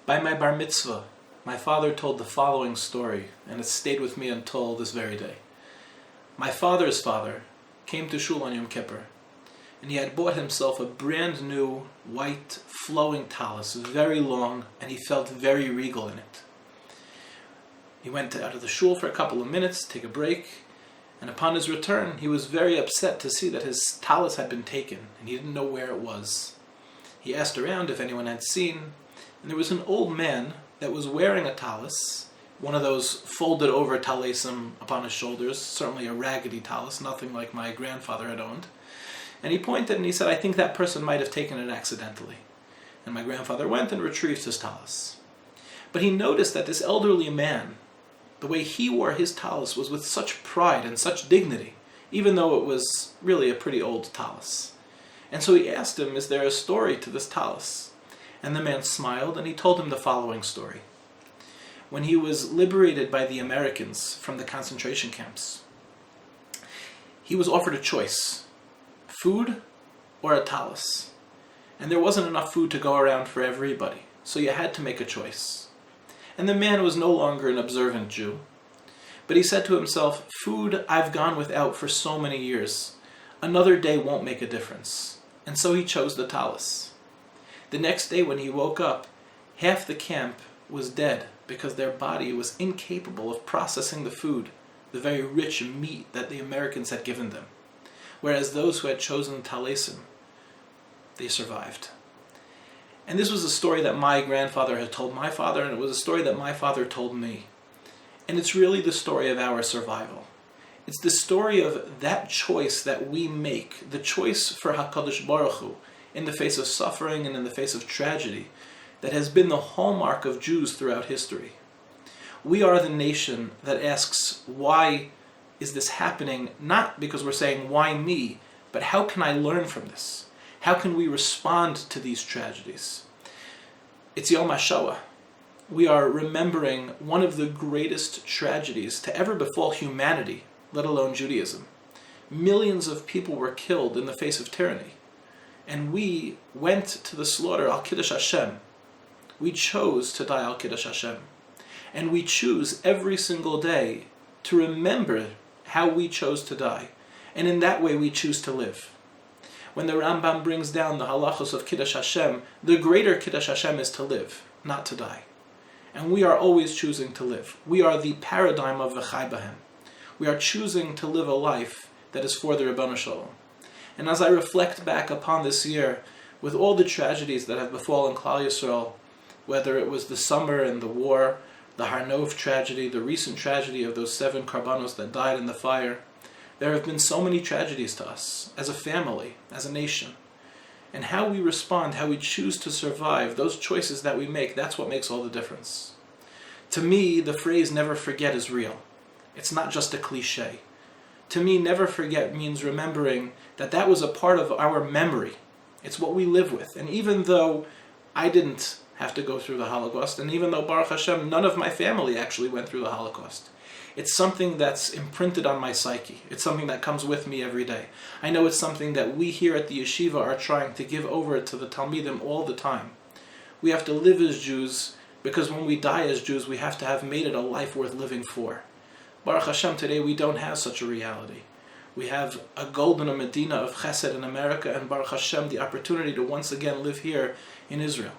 By my bar mitzvah, my father told the following story, and it stayed with me until this very day. My father's father came to Shul on Yom Kippur, and he had bought himself a brand new white flowing tallis, very long, and he felt very regal in it. He went out of the shul for a couple of minutes, take a break, and upon his return, he was very upset to see that his tallis had been taken, and he didn't know where it was. He asked around if anyone had seen, and there was an old man that was wearing a tallis, one of those folded over talisim upon his shoulders, certainly a raggedy tallis, nothing like my grandfather had owned. And he pointed and he said, "I think that person might have taken it accidentally." And my grandfather went and retrieved his tallis. But he noticed that this elderly man, the way he wore his tallis was with such pride and such dignity, even though it was really a pretty old tallis. And so he asked him, "Is there a story to this tallis?" And the man smiled and he told him the following story. When he was liberated by the Americans from the concentration camps, he was offered a choice, food or a tallis. And there wasn't enough food to go around for everybody, so you had to make a choice. And the man was no longer an observant Jew, but he said to himself, "Food I've gone without for so many years. Another day won't make a difference." And so he chose the tallis. The next day when he woke up, half the camp was dead because their body was incapable of processing the food, the very rich meat that the Americans had given them. Whereas those who had chosen talisim, they survived. And this was a story that my grandfather had told my father, and it was a story that my father told me. And it's really the story of our survival. It's the story of that choice that we make, the choice for HaKadosh Baruch Hu, in the face of suffering and in the face of tragedy, that has been the hallmark of Jews throughout history. We are the nation that asks, why is this happening? Not because we're saying, why me? But how can I learn from this? How can we respond to these tragedies? It's Yom Hashoah. We are remembering one of the greatest tragedies to ever befall humanity, let alone Judaism. Millions of people were killed in the face of tyranny. And we went to the slaughter al Kiddush Hashem. We chose to die al Kiddush Hashem. And we choose every single day to remember how we chose to die. And in that way we choose to live. When the Rambam brings down the halachos of Kiddush Hashem, the greater Kiddush Hashem is to live, not to die. And we are always choosing to live. We are the paradigm of V'chai Bahem. We are choosing to live a life that is for the Ribono Shel Olam. And as I reflect back upon this year, with all the tragedies that have befallen Klal Yisrael, whether it was the summer and the war, the Har Nov tragedy, the recent tragedy of those 7 karbanos that died in the fire, there have been so many tragedies to us, as a family, as a nation. And how we respond, how we choose to survive, those choices that we make, that's what makes all the difference. To me, the phrase "never forget" is real. It's not just a cliche. To me, never forget means remembering that that was a part of our memory. It's what we live with. And even though I didn't have to go through the Holocaust, and even though, Baruch Hashem, none of my family actually went through the Holocaust, it's something that's imprinted on my psyche. It's something that comes with me every day. I know it's something that we here at the Yeshiva are trying to give over to the Talmidim all the time. We have to live as Jews, because when we die as Jews, we have to have made it a life worth living for. Baruch Hashem, today we don't have such a reality. We have a golden Medina of Chesed in America, and Baruch Hashem, the opportunity to once again live here in Israel.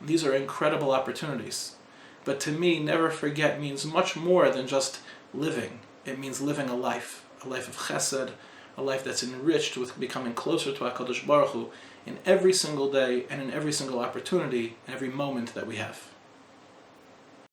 These are incredible opportunities. But to me, never forget means much more than just living. It means living a life of Chesed, a life that's enriched with becoming closer to HaKadosh Baruch Hu in every single day and in every single opportunity, in every moment that we have.